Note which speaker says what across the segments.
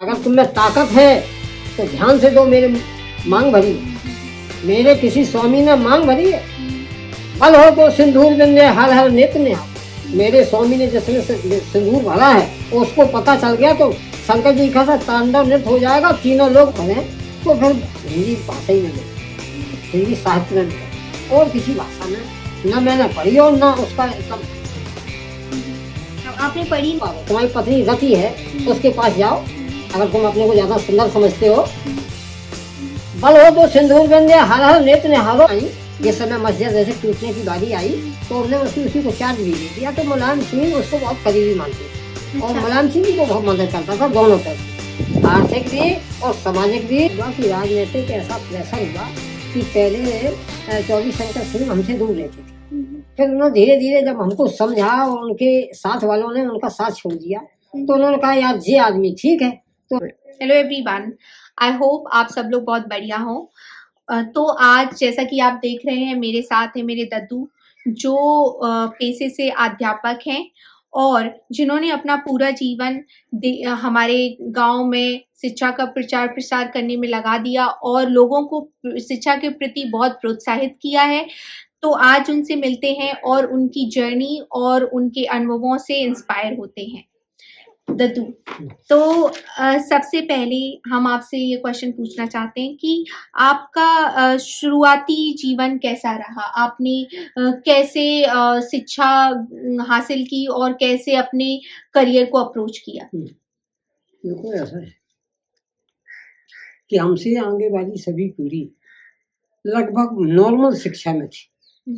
Speaker 1: अगर तुम में ताकत है तो ध्यान से दो, मेरे मांग भरी है। मेरे किसी स्वामी ने मांग भरी है। बल हो तो सिंदूर बिंदे हर हर नेत्र ने। मेरे स्वामी ने जिसने सिंदूर भरा है उसको पता चल गया तो शंकर जी का तांडव नृत्य हो जाएगा, तीनों लोग भरे तो फिर हिंदी भाषा ही नहीं, हिंदी साहित्य में नहीं, और किसी भाषा में न मैंने पढ़ी और न उसका एकदम।
Speaker 2: आपने पढ़ी?
Speaker 1: तुम्हारी पत्नी रति है, उसके पास जाओ अगर तुम अपने को ज्यादा सुंदर समझते हो। बल हो तो सिंदूर बिंदे हर हर नेत्र ने हारो आई। ये समय मस्जिद जैसे टूटने की बारी आई तो हमने उसी को चार्ज भी दे दिया। तो मुलायम सिंह उसको बहुत करीबी मानते और मुलायम सिंह जी को बहुत मदद करता था दोनों तरफ, आर्थिक भी और सामाजिक भी। कि राजनीतिक ऐसा प्रेशर हुआ कि पहले चौधरी शंकर सिंह हमसे दूर रहते थे, फिर उन्होंने धीरे धीरे जब हमको समझा और उनके साथ वालों ने उनका साथ छोड़ दिया तो उन्होंने कहा यार ये आदमी ठीक है। तो
Speaker 2: हेलो एवरीवन, आई होप आप सब लोग बहुत बढ़िया हो। तो आज जैसा कि आप देख रहे हैं मेरे साथ है मेरे दद्दू, जो पेशे से अध्यापक हैं और जिन्होंने अपना पूरा जीवन हमारे गांव में शिक्षा का प्रचार प्रसार करने में लगा दिया और लोगों को शिक्षा के प्रति बहुत प्रोत्साहित किया है। तो आज उनसे मिलते हैं और उनकी जर्नी और उनके अनुभवों से इंस्पायर होते हैं। दद्दू, तो सबसे पहले हम आपसे ये क्वेश्चन पूछना चाहते हैं कि आपका शुरुआती जीवन कैसा रहा? आपने कैसे शिक्षा हासिल की और कैसे अपने करियर को अप्रोच किया?
Speaker 1: देखो ऐसा है कि हमसे आगे वाली सभी पीढ़ी लगभग नॉर्मल शिक्षा में थी,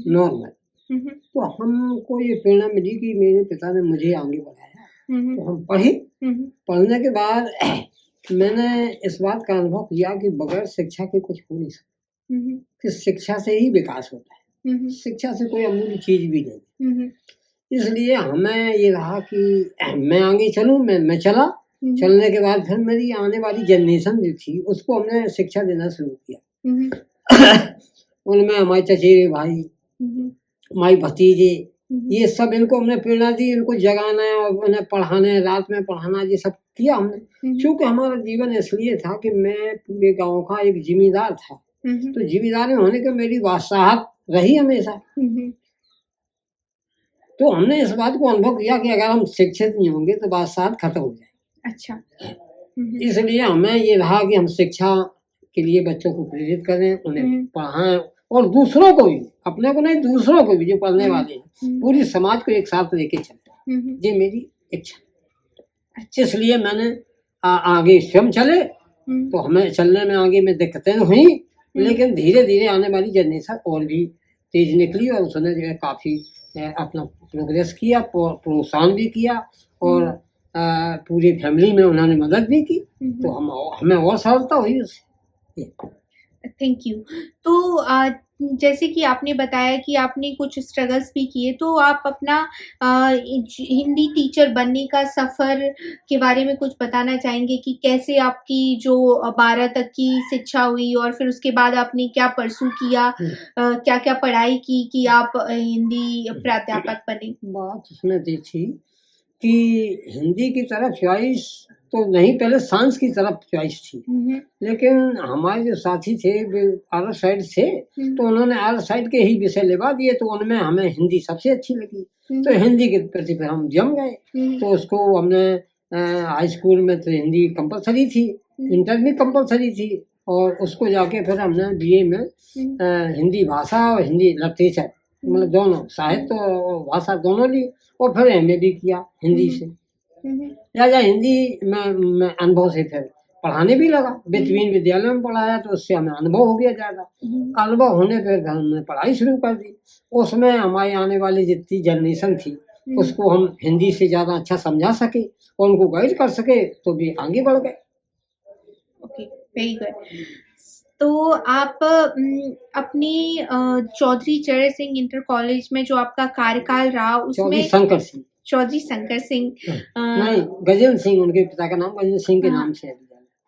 Speaker 1: नॉर्मल। तो हमको ये प्रेरणा मिली कि मेरे पिता ने मुझे आगे बढ़ाया तो हम पढ़े। पढ़ने के बाद मैंने इस बात का अनुभव किया कि बगैर शिक्षा के कुछ हो नहीं सकता, कि शिक्षा से ही विकास होता है, शिक्षा से कोई अमूल्य चीज भी नहीं। इसलिए हमें ये रहा कि मैं आगे चलूं। मैं चला। चलने के बाद फिर मेरी आने वाली जनरेशन जो थी उसको हमने शिक्षा देना शुरू किया। उनमें हमारे चचेरे भाई, हमारे भतीजे, ये सब इनको हमने प्रेरणा दी, इनको जगाना और उन्हें पढ़ाने, रात में पढ़ाना, ये सब किया हमने। क्योंकि हमारा जीवन इसलिए था कि मैं पूरे गांव का एक जिम्मेदार था, तो जिम्मेदारी होने के मेरी बादशाहत रही हमेशा। तो हमने इस बात को अनुभव किया कि अगर हम शिक्षित नहीं होंगे तो बादशाहत खत्म हो जाए।
Speaker 2: अच्छा।
Speaker 1: इसलिए हमें ये रहा कि हम शिक्षा के लिए बच्चों को प्रेरित करें, उन्हें पढ़ाएं और दूसरों को भी, अपने को नहीं दूसरों को भी जो पढ़ने वाले हैं, पूरी समाज को एक साथ लेके चलते, ये मेरी इच्छा। इसलिए मैंने आगे स्वयं चले तो हमें चलने में आगे में दिक्कतें हुई, लेकिन धीरे धीरे आने वाली जनरेशन और भी तेज निकली और उसने जो है काफी अपना प्रोग्रेस किया, प्रोत्साहन भी किया और पूरी फैमिली में उन्होंने मदद भी की, तो हमें और सफलता हुई उससे।
Speaker 2: Thank you. तो जैसे कि आपने बताया कि आपने कुछ स्ट्रगल्स भी किए, तो आप अपना हिंदी टीचर बनने का सफ़र के बारे में कुछ बताना चाहेंगे कि कैसे आपकी जो 12 तक की शिक्षा हुई और फिर उसके बाद आपने क्या परसू किया, क्या-क्या पढ़ाई की कि आप हिंदी प्राध्यापक बने?
Speaker 1: बात उसमें ये थी कि हिंदी की तरफ चॉइस तो नहीं, पहले साइंस की तरफ चॉइस थी, लेकिन हमारे जो साथी थे आर्ट साइड थे तो उन्होंने आर्ट साइड के ही विषय लेवा दिए, तो उनमें हमें हिंदी सबसे अच्छी लगी, तो हिंदी के प्रति फिर हम जम गए। तो उसको हमने हाई स्कूल में तो हिंदी कंपलसरी थी, इंटर भी कंपलसरी थी, और उसको जाके फिर हमने BA में हिंदी भाषा और हिंदी लिटरेचर, मतलब दोनों साहित्य और भाषा दोनों ली, और फिर MA भी किया हिंदी से। या हिंदी में अनुभव से फिर पढ़ाने भी लगा, बिटवीन विद्यालय में पढ़ाया तो उससे हमें अनुभव हो गया ज़्यादा। अनुभव होने पर हमने पढ़ाई शुरू कर दी। उसमें हमारी आने वाली जितनी जनरेशन थी उसको हम हिंदी से ज़्यादा अच्छा समझा सके और उनको गाइड कर सके, तो भी आगे बढ़ गए।
Speaker 2: Okay, very good. तो आप अपनी चौधरी चरण सिंह इंटर कॉलेज में जो आपका कार्यकाल रहा उसमें चौधरी शंकर सिंह
Speaker 1: नहीं, गजेंद्र सिंह, उनके पिता का नाम गजेंद्र सिंह के नाम से है।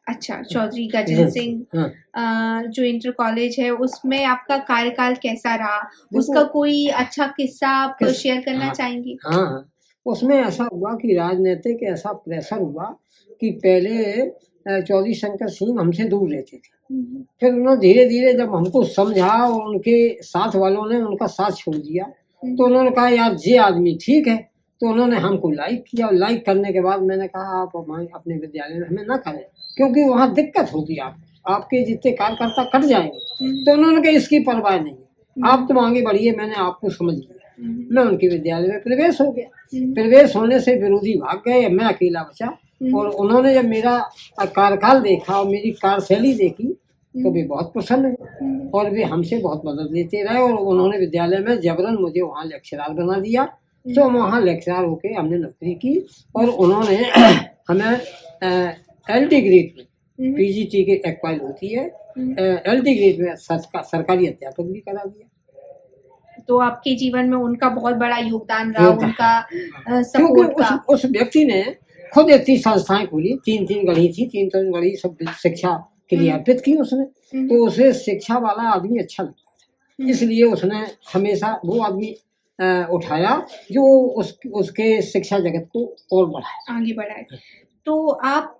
Speaker 2: अच्छा, चौधरी गजेंद्र सिंह जो इंटर कॉलेज है उसमें आपका कार्यकाल कैसा रहा? उसका कोई अच्छा किस्सा आप शेयर करना चाहेंगे?
Speaker 1: हाँ, उसमें ऐसा हुआ कि राजनीतिक ऐसा प्रेशर हुआ कि पहले चौधरी शंकर सिंह हमसे दूर रहते थे, फिर उन्होंने धीरे धीरे जब हमको समझा और उनके साथ वालों ने उनका साथ छोड़ दिया, तो उन्होंने कहा यार ये आदमी ठीक है, तो उन्होंने हमको लाइक किया। लाइक करने के बाद मैंने कहा आप अपने विद्यालय में हमें ना करें, क्योंकि वहाँ दिक्कत होगी, आपके जितने कार्यकर्ता कट जाएंगे। तो उन्होंने कहा इसकी परवाह नहीं, आप तुम आगे बढ़िए, मैंने आपको समझ लिया। मैं उनके विद्यालय में प्रवेश हो गया। प्रवेश होने से विरोधी भाग गए, मैं अकेला बचा। और उन्होंने जब मेरा कार्यकाल देखा और मेरी कार्यशैली देखी तो वे बहुत प्रसन्न हुए और वे हमसे बहुत मदद लेते रहे। और उन्होंने विद्यालय में जबरन मुझे वहाँ लेक्चरर बना दिया। तो वहाँ लेक्चरर होके हमने नौकरी की और उन्होंने हमें LD ग्रेड में, PGT के एक्वाइल होती है, LD ग्रेड में सरकारी अध्यापक भी करा दिया।
Speaker 2: तो आपके जीवन में उनका बहुत बड़ा योगदान रहा, उनका
Speaker 1: क्योंकि
Speaker 2: सपोर्ट का।
Speaker 1: उस व्यक्ति ने खुद इतनी संस्थाएं खोली, तीन गढ़ी थी, तीन गढ़ी सब शिक्षा के लिए अर्पित की उसने। तो उसे शिक्षा वाला आदमी अच्छा लगता था, इसलिए उसने हमेशा वो आदमी उठाया जो उसके शिक्षा जगत को और बढ़ाया,
Speaker 2: आगे बढ़ाए। तो आप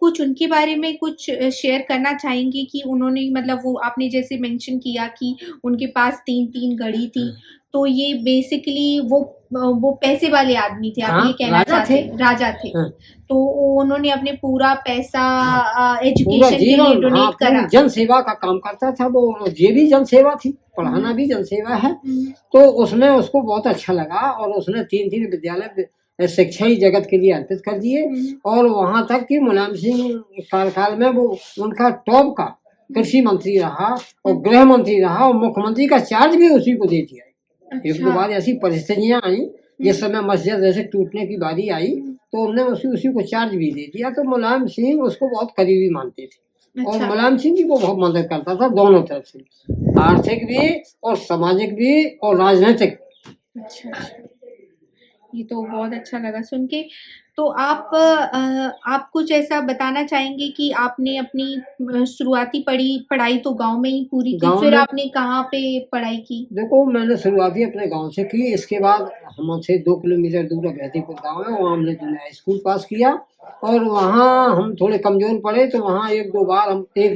Speaker 2: कुछ उनके बारे में कुछ शेयर करना चाहेंगे कि उन्होंने मतलब वो आपने जैसे मेंशन किया कि उनके पास 3 गढ़ी थी, तो ये बेसिकली वो पैसे वाले आदमी थे, आप ये कहना चाहते हैं? राजा थे। तो उन्होंने अपने पूरा पैसा एजुकेशन के लिए डोनेट करा।
Speaker 1: जन सेवा का काम करता था वो, ये भी जन सेवा थी, पढ़ाना भी जन सेवा है। तो उसमें उसको बहुत अच्छा लगा और उसने 3 विद्यालय शिक्षा ही जगत के लिए अर्पित कर दिए। और वहां तक कि मुलायम सिंह कार्यकाल में वो उनका टॉप का कृषि मंत्री रहा और गृह मंत्री रहा और मुख्यमंत्री का चार्ज भी उसी को दे दिया। अच्छा। एक दो बार ऐसी परिस्थितियां आई जिस समय मस्जिद जैसे टूटने की बारी आई तो उन्होंने उसी को चार्ज भी दे दिया। तो मुलायम सिंह उसको बहुत करीबी मानते थे। अच्छा। और मुलायम सिंह की वो बहुत मदद करता था दोनों तरफ से, आर्थिक भी और सामाजिक भी और राजनीतिक।
Speaker 2: अच्छा, ये तो बहुत अच्छा लगा सुन के। तो आप कुछ ऐसा बताना चाहेंगे कि आपने अपनी शुरुआती पढ़ाई तो गांव में ही पूरी की, फिर आपने कहाँ पे पढ़ाई की?
Speaker 1: देखो मैंने शुरुआती अपने गांव से की, इसके बाद हमसे 2 किलोमीटर दूर बहतीपुर गांव है, वहाँ हमने जूनियर हाई स्कूल पास किया। और वहाँ हम थोड़े कमजोर पड़े तो वहाँ एक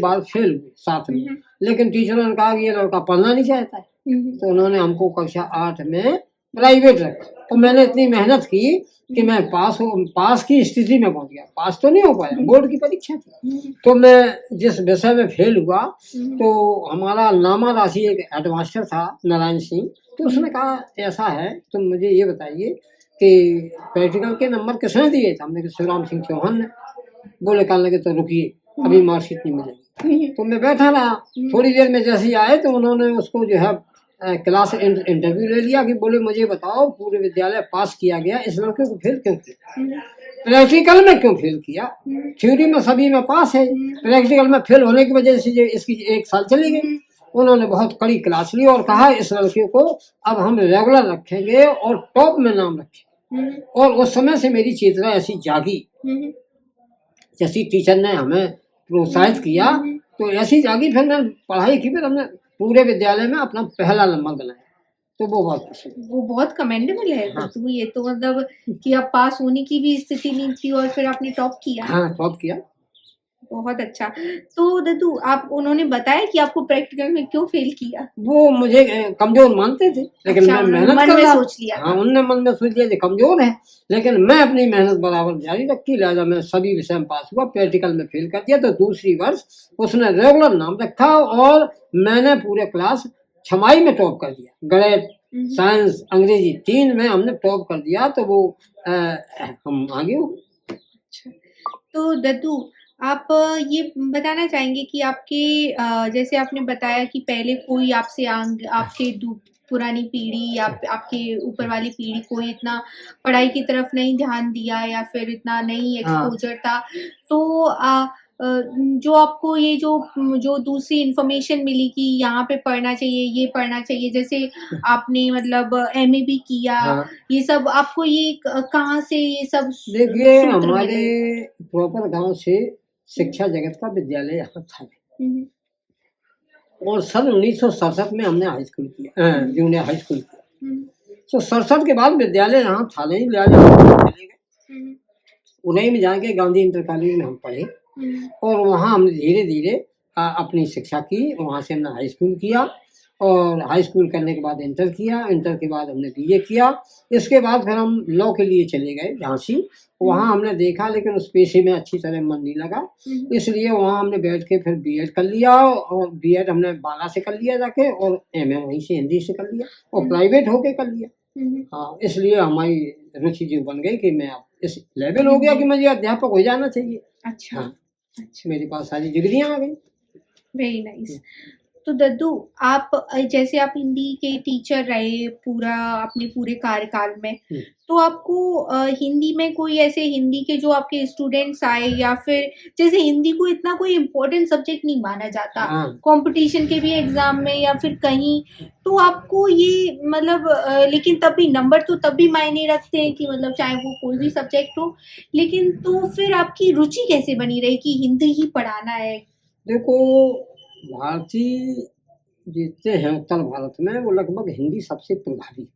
Speaker 1: बार फेल हुए साथ में, लेकिन टीचरों ने कहा कि ये लड़का पढ़ना नहीं चाहता है, तो उन्होंने हमको कक्षा 8 में प्राइवेट रखा। तो मैंने इतनी मेहनत की कि मैं पास की स्थिति में पहुंच गया। पास तो नहीं हो पाया, बोर्ड की परीक्षा थी। तो मैं जिस विषय में फेल हुआ तो हमारा नामा राशि एक हेडमास्टर था नारायण सिंह, तो उसने कहा ऐसा है तो मुझे ये बताइए कि प्रैक्टिकल के नंबर किसने दिए थे? हमने कहा शिवराम सिंह चौहान ने। बोले कहने लगे तो रुकिए अभी मार्कशीट नहीं मिलेगी। तो मैं बैठा रहा, थोड़ी देर में जैसे ही आए तो उन्होंने उसको जो है क्लास इंटरव्यू ले लिया कि बोले मुझे बताओ पूरे विद्यालय पास किया गया, इस लड़के को फेल क्यों किया? प्रैक्टिकल में क्यों फेल किया? थ्योरी में सभी में पास है, प्रैक्टिकल में फेल होने की वजह से इसकी 1 साल चली गई। उन्होंने बहुत कड़ी क्लास ली और कहा इस लड़के को अब हम रेगुलर रखेंगे और टॉप में नाम रखेंगे। और उस समय से मेरी चेतना ऐसी जागी, जैसी टीचर ने हमें प्रोत्साहित किया तो ऐसी जागी। फिर मैंने पढ़ाई की, फिर हमने पूरे विद्यालय में अपना पहला नंबर बनाया, तो वो बहुत
Speaker 2: कमेंडेबल है। हाँ। तो ये तो मतलब कि आप पास होने की भी स्थिति नहीं थी और फिर आपने टॉप किया।
Speaker 1: हाँ, टॉप किया।
Speaker 2: बहुत अच्छा। तो दद्दू आप उन्होंने बताया कि आपको प्रैक्टिकल में क्यों फेल किया?
Speaker 1: वो मुझे कमजोर मानते थे, लेकिन
Speaker 2: अच्छा,
Speaker 1: मैं मेहनत कर रहा।
Speaker 2: सोच लिया।
Speaker 1: हाँ, उन्होंने मन में सोच लिया कि कमजोर है, लेकिन मैं अपनी मेहनत बराबर जारी रखी, लिहाजा मैं सभी विषय में पास हुआ। प्रैक्टिकल में फेल कर दिया तो दूसरी वर्ष उसने रेगुलर नाम रखा और मैंने पूरे क्लास छमाई में टॉप कर दिया। गणित, साइंस, अंग्रेजी 3 में हमने टॉप कर दिया, तो वो हम आगे हो गए।
Speaker 2: अच्छा, तो दद्दू आप ये बताना चाहेंगे कि आपके जैसे आपने बताया कि पहले कोई आपके पुरानी पीढ़ी या आपके ऊपर वाली पीढ़ी कोई इतना पढ़ाई की तरफ नहीं ध्यान दिया या फिर इतना नहीं एक्सपोजर था, तो जो आपको ये जो दूसरी इन्फॉर्मेशन मिली कि यहाँ पे पढ़ना चाहिए, ये पढ़ना चाहिए, जैसे आपने मतलब MA भी किया, ये सब आपको ये कहाँ से ये सब?
Speaker 1: देखिए हमारे प्रॉपर गांव से शिक्षा जगत का विद्यालय यहाँ था और सन 1967 में हमने हाई स्कूल किया, जूनियर हाई स्कूल किया। तो 67 के बाद विद्यालय यहाँ था नहीं, लिहाजा हम चले गए उन्हीं में जाके गांधी इंटर कॉलेज में हम पढ़े और वहाँ हमने धीरे धीरे अपनी शिक्षा की। वहाँ से हमने हाई स्कूल किया और हाई स्कूल करने के बाद इंटर किया, इंटर के बाद हमने बीए किया। इसके बाद फिर हम लॉ के लिए चले गए झांसी। वहाँ हमने देखा लेकिन उस पेशे में अच्छी तरह मन नहीं लगा, इसलिए वहाँ हमने बैठ के फिर बीएड कर लिया और बीएड हमने बाला से कर लिया जाके और एमए वहीं से हिंदी से कर लिया और प्राइवेट होके कर लिया। हाँ, इसलिए हमारी रुचि जो बन गई कि मैं अब इस लेवल हो गया कि मुझे अध्यापक हो जाना चाहिए।
Speaker 2: अच्छा।
Speaker 1: हाँ, अच्छा। मेरे पास सारी डिग्रियां आ गई।
Speaker 2: Very nice. तो दद्दू, आप जैसे आप हिंदी के टीचर रहे पूरा अपने पूरे कार्यकाल में, तो आपको हिंदी में कोई ऐसे हिंदी के जो आपके स्टूडेंट्स आए या फिर जैसे हिंदी को इतना कोई इम्पोर्टेंट सब्जेक्ट नहीं माना जाता कंपटीशन के भी एग्जाम में या फिर कहीं, तो आपको ये मतलब लेकिन तब भी नंबर तो तब भी मायने रखते हैं कि मतलब चाहे वो कोई भी सब्जेक्ट हो, लेकिन तो फिर आपकी रुचि कैसे बनी रही कि हिंदी ही पढ़ाना है?
Speaker 1: देखो, भारतीय जितने हैं उत्तर भारत में वो लगभग हिंदी सबसे प्रभावी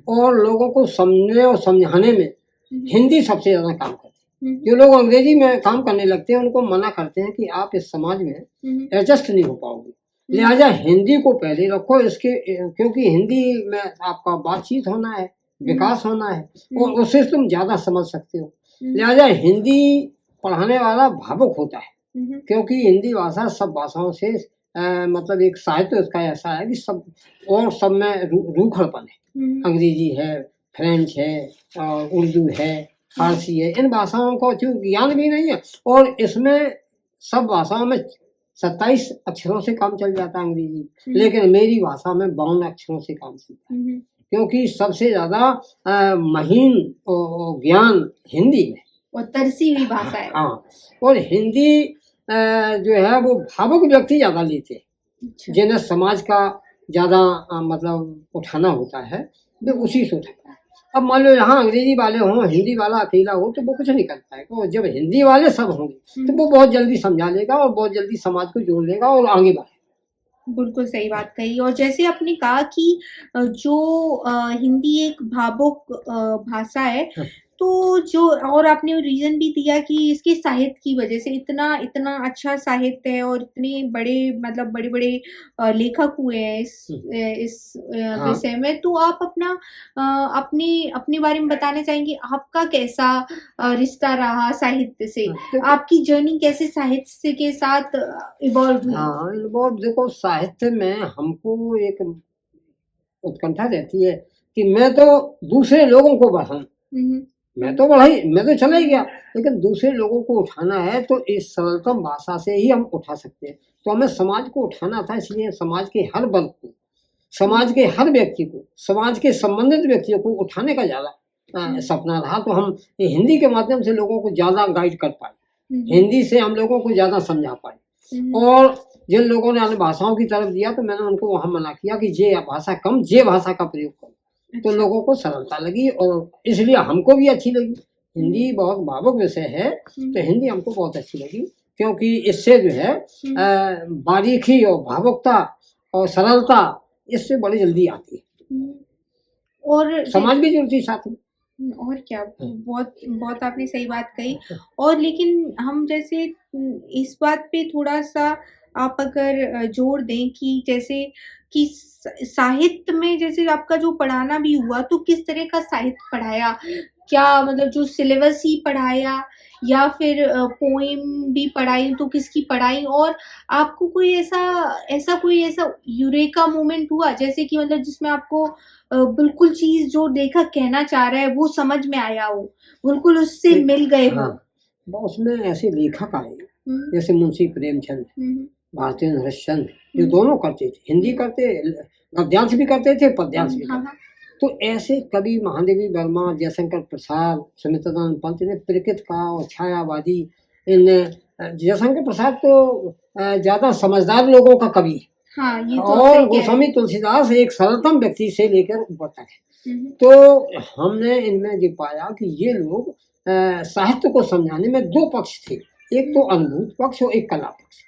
Speaker 1: और लोगों को समझने और समझाने में हिंदी सबसे ज्यादा काम करती है। जो लोग अंग्रेजी में काम करने लगते हैं उनको मना करते हैं कि आप इस समाज में एडजस्ट नहीं हो पाओगे, लिहाजा हिंदी को पहले रखो। इसके क्योंकि हिंदी में आपका बातचीत होना है, विकास होना है और उससे तुम ज्यादा समझ सकते हो। लिहाजा हिंदी पढ़ाने वाला भावुक होता है क्योंकि हिंदी भाषा सब भाषाओं से मतलब एक साहित्य उसका ऐसा है कि सब में रूखड़पन है। अंग्रेजी है, फ्रेंच है और उर्दू है, फारसी है, इन भाषाओं को ज्ञान भी नहीं है और इसमें सब भाषाओं में 27 अक्षरों से काम चल जाता है अंग्रेजी, लेकिन मेरी भाषा में 52 अक्षरों से काम चलता है क्योंकि सबसे ज्यादा महीन ज्ञान हिंदी में
Speaker 2: और तरसी हुई भाषा है।
Speaker 1: हाँ, और हिंदी जो है वो भावुक व्यक्ति ज्यादा लेते हैं, जिन्हें समाज का ज्यादा मतलब उठाना होता है, वो उसी से उठाता है। अब मान लो यहाँ अंग्रेजी वाले हों, हिंदी वाला अकेला हो तो वो कुछ नहीं कर पाएगा, और जब हिंदी वाले सब होंगे तो वो बहुत जल्दी समझा लेगा और बहुत जल्दी समाज को जोड़ लेगा और आगे बढ़ेगा।
Speaker 2: बिल्कुल सही बात कही। और जैसे आपने कहा कि जो हिंदी एक भावुक भाषा है, तो जो और आपने रीजन भी दिया कि इसके साहित्य की वजह से इतना अच्छा साहित्य है और इतने बड़े मतलब बड़े लेखक हुए हैं इस विषय में। तो आप अपने बारे में बताना चाहेंगे, आपका कैसा रिश्ता रहा साहित्य से? आपकी जर्नी कैसे साहित्य के साथ इवॉल्व हुई?
Speaker 1: हाँ, इवॉल्व देखो, साहित्य में हमको एक उत्कंठा रहती है कि मैं तो दूसरे लोगों को बढ़ाऊं। मैं तो चला ही गया, लेकिन दूसरे लोगों को उठाना है तो इस सरलतम भाषा से ही हम उठा सकते हैं। तो हमें समाज को उठाना था, इसलिए समाज के हर वर्ग को, समाज के हर व्यक्ति को, समाज के संबंधित व्यक्तियों को उठाने का ज्यादा सपना रहा। तो हम हिंदी के माध्यम से लोगों को ज्यादा गाइड कर पाए, हिंदी से हम लोगों को ज्यादा समझा पाए। और जिन लोगों ने अन्य भाषाओं की तरफ दिया तो मैंने उनको वहां मना किया कि ये भाषा कम, ये भाषा का प्रयोग करो। तो लोगों को सरलता लगी और इसलिए हमको भी अच्छी लगी। हिंदी बहुत भावुक विषय है तो हिंदी हमको बहुत अच्छी लगी क्योंकि इससे जो है बारीकी और भावुकता और सरलता इससे बड़ी जल्दी आती है
Speaker 2: और
Speaker 1: समाज भी जुड़ती साथ में।
Speaker 2: और क्या, बहुत आपने सही बात कही। और लेकिन हम जैसे इस बात पे थोड़ा सा आप अगर जोर दें कि जैसे कि साहित्य में जैसे आपका जो पढ़ाना भी हुआ तो किस तरह का साहित्य पढ़ाया? क्या मतलब जो सिलेबस ही पढ़ाया या फिर पोएम भी पढ़ाई, तो किसकी पढ़ाई? और आपको कोई ऐसा यूरेका मोमेंट हुआ जैसे कि मतलब जिसमें आपको बिल्कुल चीज जो लेखक कहना चाह रहा है वो समझ में आया हो, बिल्कुल उससे मिल गए हो?
Speaker 1: हाँ, उसमें ऐसे लेखक आए जैसे मुंशी प्रेमचंद, भारती हरिश्चंद्र, ये दोनों करते थे, हिंदी करते, गद्यांश भी करते थे, पद्यांश भी करते। तो ऐसे कवि महादेवी वर्मा, जयशंकर प्रसाद, सुमित्रानंद पंत ने प्रकृत का और छायावादी, इन जयशंकर प्रसाद तो ज्यादा समझदार लोगों का कवि है।
Speaker 2: हाँ, ये तो
Speaker 1: और गोस्वामी तुलसीदास एक सरलतम व्यक्ति से लेकर ऊपर तक है। तो हमने इनमें ये पाया कि ये लोग साहित्य को समझाने में दो पक्ष थे। एक तो अनुभूत पक्ष और एक कला पक्ष,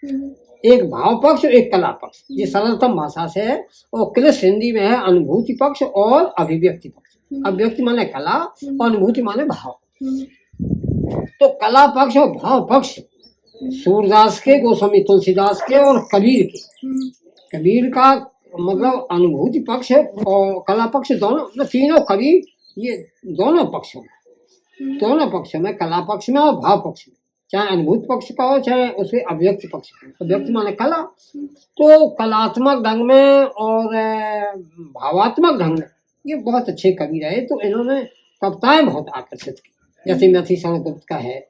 Speaker 1: एक भाव पक्ष और एक कला पक्ष। ये सरलतम भाषा से है। और क्लिष्ट हिंदी में है अनुभूति पक्ष और अभिव्यक्ति पक्ष। अभिव्यक्ति माने कला और अनुभूति माने भाव। तो कला पक्ष और भाव पक्ष सूरदास के, गोस्वामी तुलसीदास के और कबीर के। कबीर का मतलब अनुभूति पक्ष और कला पक्ष दोनों, मतलब तीनों कबीर, ये दोनों पक्षों में, दोनों पक्षों में, कला पक्ष में और भाव पक्ष में, चाहे अनुभूत पक्ष का हो चाहे उसके अभिव्यक्ति पक्ष का। अभिव्यक्ति माने कला, तो कलात्मक ढंग में और भावात्मक ढंग में ये बहुत अच्छे कवि रहे। तो इन्होंने कविताएं बहुत आकर्षित की, जैसे मैथिली शरण गुप्त का है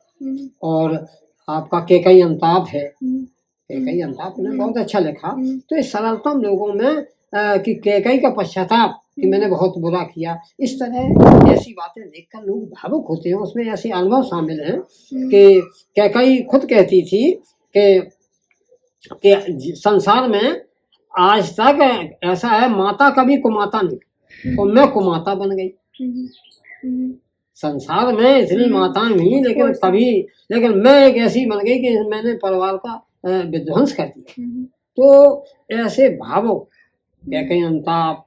Speaker 1: और आपका केकई अंताप है। केकई अंताप ने बहुत अच्छा लिखा। तो इस सरलतम लोगों में कि केकई का पश्चाताप कि मैंने बहुत बुरा किया, इस तरह ऐसी बातें देखकर लोग भावुक होते हैं। उसमें ऐसे अनुभव शामिल हैं कि केकई खुद कहती थी कि संसार में आज तक ऐसा है, माता कभी कुमाता नहीं, और मैं कुमाता बन गई। संसार में इतनी माताएं हुई लेकिन मैं एक ऐसी बन गई कि मैंने परिवार का विध्वंस कर दिया। तो ऐसे भावुक केकई अंताप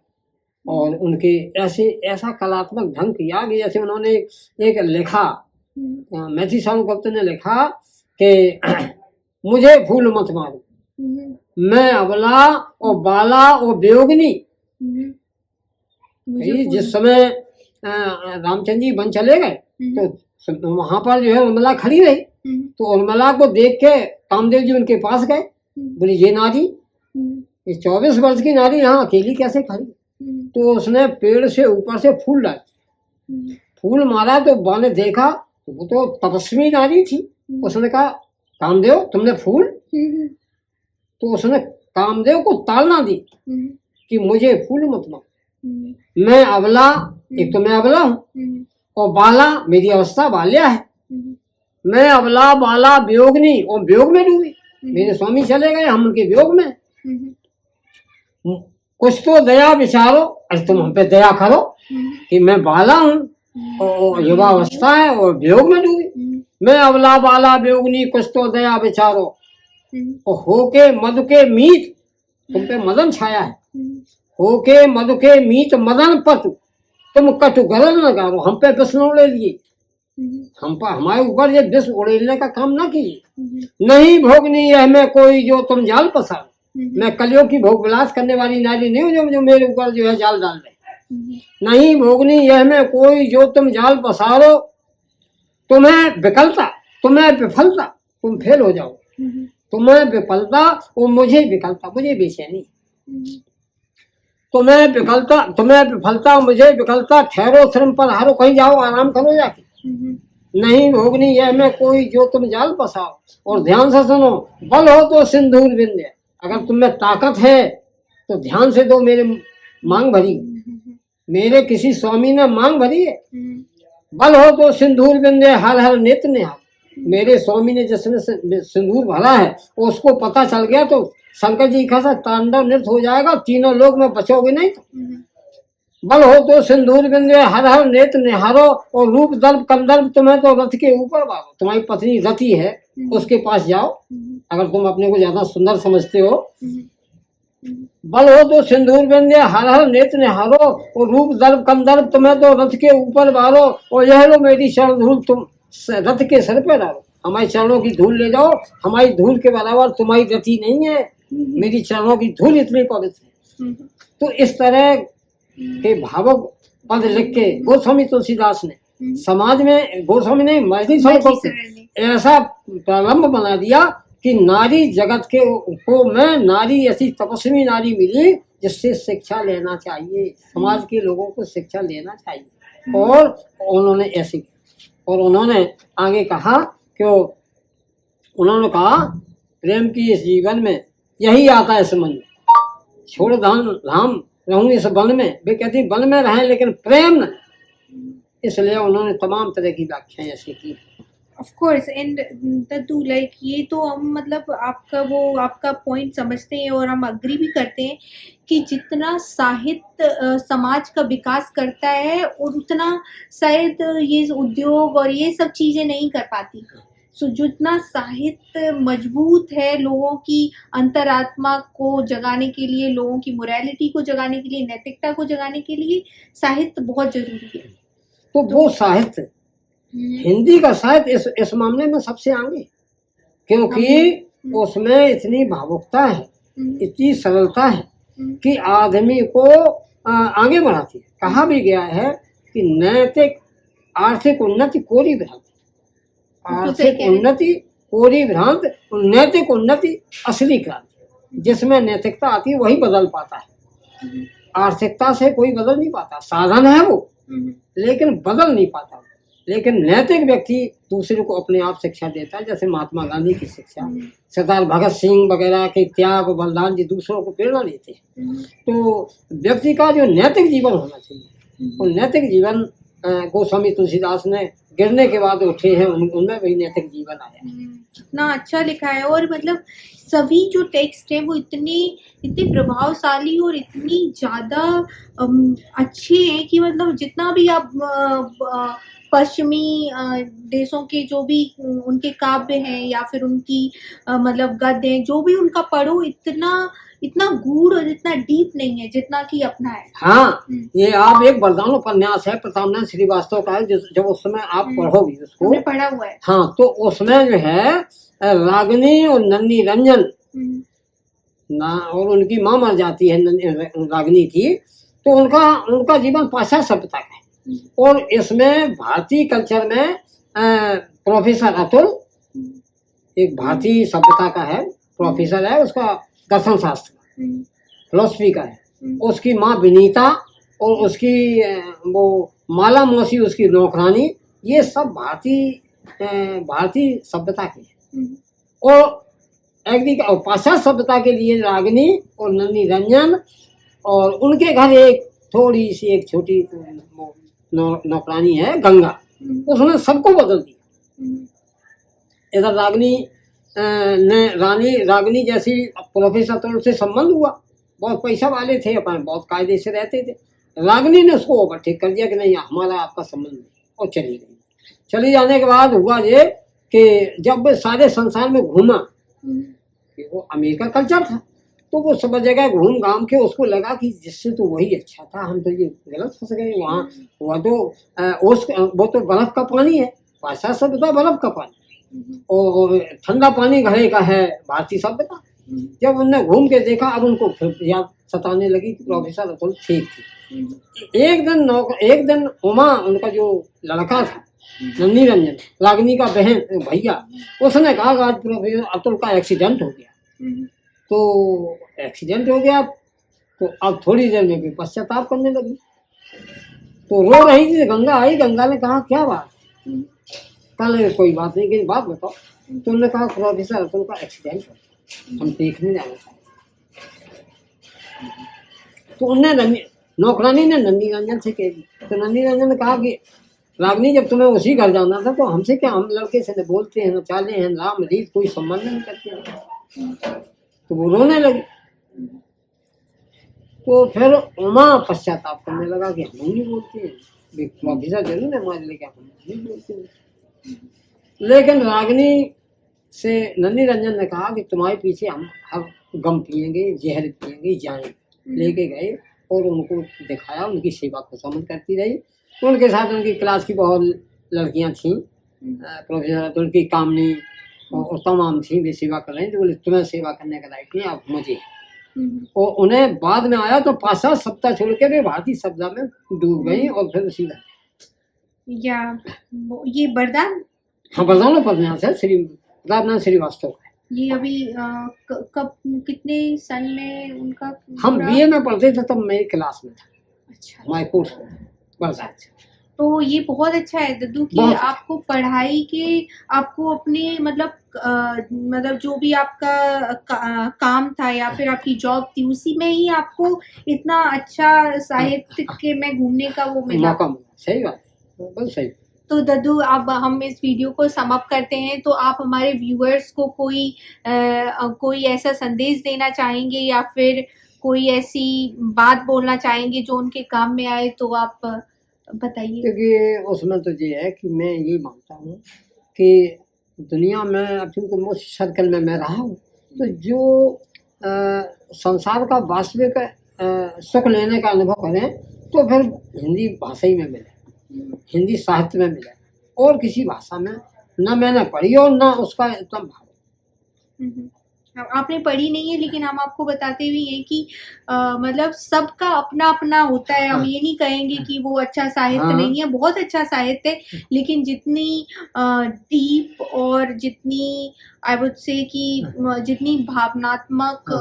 Speaker 1: और उनके ऐसा कलात्मक ढंग किया कि जैसे उन्होंने एक लिखा, मैथिली शरण गुप्त ने लिखा कि मुझे फूल मत मारो, मैं अबला और बाला और बेयोगिनी। जिस समय रामचंद्र जी वन चले गए तो वहां पर जो है उर्मिला खड़ी रही, तो उर्मिला को देख के कामदेव जी उनके पास गए, बोले ये नारी, ये 24 वर्ष की नारी यहाँ अकेली कैसे खड़ी? तो उसने पेड़ से ऊपर से फूल डाले, फूल मारा तो बा ने देखा तो वो तो तपस्वी नारी थी। उसने कहा कामदेव तुमने फूल? तो उसने कामदेव को ताड़ना दी कि मुझे फूल मत मारो, मैं अबला, एक तो मैं अबला हूँ और बाला, मेरी अवस्था बाल्या है, मैं अबला बाला वियोगनी, और वियोग में डूबी, मेरे स्वामी चले गए, हम उनके वियोग में। कुछ तो दया विचारो, अरे तुम हम पे दया करो कि मैं बाला हूँ और युवावस्था है और वियोग में डूबी, मैं अबला बाला वियोगनी, कुछ तो दया विचारो। और होके मधु के मीत, तुम पे मदन छाया है, होके मधु के मीत मदन पतु, तुम कटु गरल न गारो, हम पे विष उड़े लिए, हम पर हमारे ऊपर ये विष उड़ेलने का काम ना कीजिए। नहीं भोगनी यह में कोई जो तुम जाल पसारो, मैं कलियों की भोग विलास करने वाली नारी नहीं हूँ जो मेरे ऊपर जो है जाल डाल रहे। नहीं भोगनी यह में कोई जो तुम जाल पसारो, तुम्हें विकलता, तुम्हें विफलता, तुम फेल हो जाओ, तुम्हें विफलता और मुझे विकलता, मुझे बेचैनी, तुम्हें विफलता मुझे विकलता, ठहरो श्रम पर हारो, कहीं जाओ आराम करो जाके। नहीं भोगनी यह में कोई जो तुम जाल पसाओ। और ध्यान से सुनो, बल हो तो सिंदूर बिंदे, अगर तुम में ताकत है तो ध्यान से दो, मेरे मांग भरी, मेरे किसी स्वामी ने मांग भरी है। बल हो तो सिंदूर बिंदे हर हर नेत्र ने, मेरे स्वामी ने जिसने सिंदूर भरा है उसको पता चल गया तो शंकर जी का तांडव नृत्य हो जाएगा, तीनों लोग में बचोगे नहीं। बल हो तो सिंदूर बिंदे हर हर नेत्र निहारो, और रूप दर्प कंदर्प तुम्हें तो रथ के ऊपर बारो, तुम्हारी पत्नी रति है उसके पास जाओ अगर तुम अपने को ज्यादा सुंदर समझते हो। बल हो तो सिंदूर बिंदे हर हर नेत्र निहारो, और रूप दर्प कंदर्प तुम्हें तो रथ के ऊपर बारो, और यह लो मेरी शरण धूल तुम रथ के सर पे डालो, हमारी चरणों की धूल ले जाओ, हमारी धूल के बराबर तुम्हारी रति नहीं है, मेरी चरणों की धूल इतनी पवित्र है। तो इस तरह के भावुक पद लिख के गोस्वामी तुलसीदास ने समाज में, गोस्वामी ने मैथिली शरण ऐसा प्रारंभ बना दिया कि नारी जगत के को में नारी ऐसी तपस्वी नारी मिली जिससे शिक्षा लेना चाहिए, समाज के लोगों को शिक्षा लेना चाहिए। और उन्होंने ऐसे, और उन्होंने आगे कहा कि उन्होंने कहा प्रेम की इस जीवन में यही आता है समझ में, छोड़ धाम रहूं इस वन में, वे कहती वन में रहें लेकिन प्रेम न, इसलिए उन्होंने तमाम तरह की व्याख्याएं ऐसी की।
Speaker 2: Of course and Daddu like ये तो हम मतलब आपका पॉइंट समझते हैं और हम अग्री भी करते हैं कि जितना साहित्य समाज का विकास करता है और उतना शायद ये उद्योग और ये सब चीजें नहीं कर पाती। सो जितना साहित्य मजबूत है लोगों की अंतरात्मा को जगाने के लिए, लोगों की मोरालिटी को जगाने के लिए, नैतिकता को जगाने के लिए साहित्य बहुत जरूरी है।
Speaker 1: तो वो साहित्य, हिंदी का साहित्य इस मामले में सबसे आगे, क्योंकि उसमें इतनी भावुकता है, इतनी सरलता है कि आदमी को आगे बढ़ाती है। कहा भी गया है कि नैतिक आर्थिक उन्नति कोरी भ्रांति, आर्थिक उन्नति कोरी भ्रांत, नैतिक उन्नति असली क्रांति। जिसमें नैतिकता आती है वही बदल पाता है, आर्थिकता से कोई बदल नहीं पाता। साधन है वो, लेकिन बदल नहीं पाता। लेकिन नैतिक व्यक्ति दूसरे को अपने आप शिक्षा देता है, जैसे महात्मा गांधी की शिक्षा, सरदार भगत सिंह वगैरह के त्याग बलिदान जी दूसरों को प्रेरणा देते हैं। तो व्यक्ति का जो नैतिक जीवन होना चाहिए, और नैतिक जीवन गोस्वामी तुलसीदास ने गिरने के बाद उठे हैं, उनमें वही नैतिक जीवन आया।
Speaker 2: कितना अच्छा लिखा है। और मतलब सभी जो टेक्स्ट है वो इतने प्रभावशाली और इतनी ज्यादा अच्छे हैं कि मतलब जितना भी आप पश्चिमी देशों के जो भी उनके काव्य हैं या फिर उनकी मतलब गद्य हैं, जो भी उनका पढ़ो, इतना गूढ़ और इतना डीप नहीं है जितना कि अपना है।
Speaker 1: हाँ, ये आप एक वरदान उपन्यास है प्रतापनाथ श्रीवास्तव का है, जब उस समय आप पढ़ोगी उसको,
Speaker 2: पढ़ा हुआ है।
Speaker 1: हाँ, तो उसमें जो है रागिनी और नन्ही रंजन ना, और उनकी माँ मर जाती है रागिनी की, तो उनका जीवन पाश्चात्य सभ्यता का है। और इसमें भारतीय कल्चर में प्रोफेसर अतुल, एक भारतीय सभ्यता का है, प्रोफेसर है, उसका दर्शन शास्त्र फिलोसफी का है, उसकी माँ विनीता और उसकी वो माला मौसी उसकी नौकरानी, ये सब भारतीय सभ्यता के हैं। और पाश्चात्य सभ्यता के लिए रागिनी और नन्ही रंजन, और उनके घर एक थोड़ी सी एक छोटी नौकरानी है गंगा, उसने सबको बदल दिया। इधर रागिनी जैसी प्रोफेसर तो उनसे संबंध हुआ, बहुत पैसा वाले थे, अपन बहुत कायदे से रहते थे। रागिनी ने उसको ओवरटेक कर दिया कि नहीं, हमारा आपका संबंध नहीं, और चली गई। चली जाने के बाद हुआ ये कि जब सारे संसार में घूमा, वो अमेरिका कल्चर था, तो वो सब जगह घूम घाम के उसको लगा कि जिससे तो वही अच्छा था, हम तो ये गलत फंस गए। वहाँ वो तो बर्फ का पानी है, पाश्चात्य सभ्यता बर्फ का पानी, और ठंडा पानी घड़े का है भारतीय सभ्यता। जब उनने घूम के देखा, अब उनको याद सताने लगी कि प्रोफेसर अतुल ठीक थी। एक दिन उमा, उनका जो लड़का था नन्ही रंजन, रागिनी का बहन भैया, उसने कहा आज प्रोफेसर अतुल का एक्सीडेंट हो गया। तो एक्सीडेंट हो गया, तो अब थोड़ी देर में भी पश्चाताप करने लगी, तो रो रही थी। गंगा आई, गंगा ने कहा क्या बात, कल कोई बात नहीं, बात बताओ। तो उन्होंने कहा प्रोफेसर अतुल का एक्सीडेंट हो, हम देखने जाना चाहते। तो उन्हें नौकरानी ने नन्ही रंजन से कह दी। तो नन्ही रंजन ने कहा कि रागिनी, जब तुम्हें उसी घर जाना था तो हमसे क्या, हम लड़के से न बोलते हैं, न चाले हैं, राम रीत कोई संबंध नहीं करते हैं। तो वो रोने लगी। तो फिर उमा पश्चाताप करने लगा कि हम नहीं बोलते हैं, प्रोफेसर जरूर है हमारे लिए, क्या हम नहीं बोलते हैं। लेकिन रागिनी से नन्ही रंजन ने कहा कि तुम्हारे पीछे हम हर गम पिएंगे, जहर पिएंगे, जाएंगे। लेके गए और उनको दिखाया, उनकी सेवा खुशामद करती रही। उनके साथ उनकी क्लास की बहुत लड़कियां थीं, प्रोफेसर अतुल की कामनी और तमाम थी, वे सेवा कर रही थी। बोले तुम्हें सेवा करने का लायक नहीं, आप मुझे। और उन्हें बाद में आया तो पाश्चात्य सभ्यता छोड़ के वे भारतीय सभ्यता में डूब गई, और फिर उसी
Speaker 2: या ये वरदान,
Speaker 1: हाँ, वरदान उपन्यास है श्री प्रतापनाथ श्रीवास्तव का। ये
Speaker 2: अभी कब कितने सन में उनका,
Speaker 1: हम बीए में पढ़ते थे तब मेरी क्लास में था।
Speaker 2: अच्छा,
Speaker 1: हमारे कोर्स में वरदान।
Speaker 2: तो ये बहुत अच्छा है दद्दू कि आपको पढ़ाई के, आपको अपने मतलब जो भी आपका काम था या फिर आपकी जॉब थी, उसी में ही आपको इतना अच्छा साहित्य के में घूमने का वो मिला।
Speaker 1: सही बात, बिल्कुल सही।
Speaker 2: तो दद्दू, अब हम इस वीडियो को सम अप करते हैं, तो आप हमारे व्यूअर्स को कोई ऐसा संदेश देना चाहेंगे या फिर कोई ऐसी बात बोलना चाहेंगे जो उनके काम में आए, तो आप बताइए।
Speaker 1: क्योंकि उसमें तो ये है कि मैं ये मानता हूँ कि दुनिया में अब क्योंकि उस सर्कल में मैं रहा हूँ, तो जो संसार का वास्तविक सुख लेने का अनुभव करें तो फिर हिंदी भाषा ही में मिले, हिंदी साहित्य में मिले, और किसी भाषा में न मैंने पढ़ी और न उसका इतना भाव।
Speaker 2: आपने पढ़ी नहीं है, लेकिन हम आपको बताते भी हैं कि मतलब सबका अपना अपना होता है। हम
Speaker 1: हाँ।
Speaker 2: ये नहीं कहेंगे कि वो अच्छा साहित्य
Speaker 1: हाँ।
Speaker 2: नहीं है, बहुत अच्छा साहित्य है, लेकिन जितनी डीप और जितनी आई वुड से कि जितनी भावनात्मक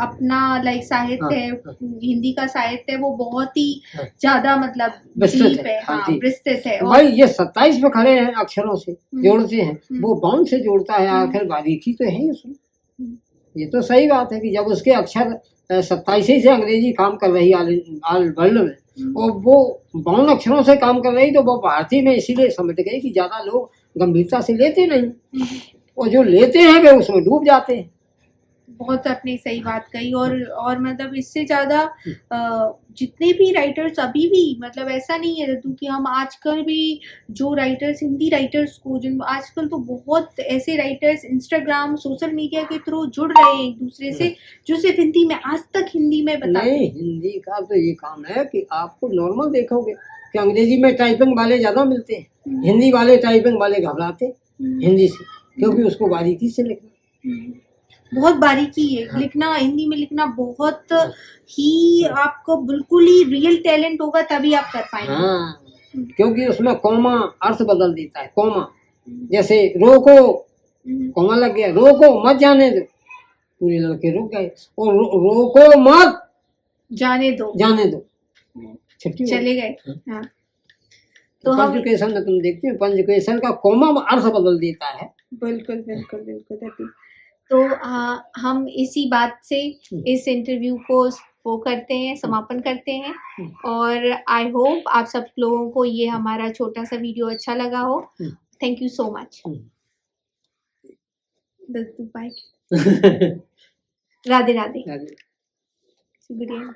Speaker 2: अपना लाइक साहित्य है, हिंदी का साहित्य है, वो बहुत ही ज्यादा मतलब
Speaker 1: विस्तृत
Speaker 2: डीप है,
Speaker 1: हाँ
Speaker 2: हाँ
Speaker 1: जी।
Speaker 2: विस्तृत है। और
Speaker 1: भाई ये 27 पे खड़े हैं अक्षरों से जोड़ते हैं, वो बाउंड से जोड़ता है, आखिर बारीकी तो है ही उसमें। ये तो सही बात है कि जब उसके अक्षर 27 से अंग्रेजी काम कर रही ऑल वर्ल्ड में, और वो 52 अक्षरों से काम कर रही, तो वो भारतीय में इसीलिए समझ गए कि ज्यादा लोग गंभीरता से लेते नहीं, और जो लेते हैं वे उसमें डूब जाते हैं।
Speaker 2: बहुत आपने सही बात कही। और मतलब इससे ज्यादा जितने भी राइटर्स अभी भी, मतलब ऐसा नहीं है रद्दू कि हम आजकल भी जो राइटर्स, हिंदी राइटर्स को, जिन आजकल तो बहुत ऐसे राइटर्स इंस्टाग्राम सोशल मीडिया के थ्रू जुड़ रहे हैं एक दूसरे से, जो सिर्फ हिंदी में, आज तक हिंदी में बताते
Speaker 1: नहीं, हिंदी का तो ये काम है कि आपको नॉर्मल देखोगे कि अंग्रेजी में टाइपिंग वाले ज्यादा मिलते हैं, हिंदी वाले टाइपिंग वाले घबराते हिंदी से, क्योंकि उसको बारीकी से लिखना,
Speaker 2: बहुत बारीकी है।
Speaker 1: हाँ।
Speaker 2: लिखना, हिंदी में लिखना बहुत ही आपको बिल्कुल ही रियल टैलेंट होगा तभी आप कर पाएंगे।
Speaker 1: हाँ, क्योंकि उसमें कॉमा अर्थ बदल देता है। कॉमा जैसे रोको, कॉमा लग गया, रोको मत जाने दो, पूरे लड़के रुक गए, और रोको मत
Speaker 2: जाने दो,
Speaker 1: जाने दो, छुट्टी
Speaker 2: चले गए। हाँ।
Speaker 1: तो पंचुकेशन में तुम देखते हो, पंचुकेशन का कॉमा अर्थ बदल देता है।
Speaker 2: बिल्कुल बिल्कुल बिल्कुल। तो हम इसी बात से इस इंटरव्यू को वो करते हैं, समापन करते हैं, और आई होप आप सब लोगों को ये हमारा छोटा सा वीडियो अच्छा लगा हो। Thank you so much. Bye. Radhe Radhe. Good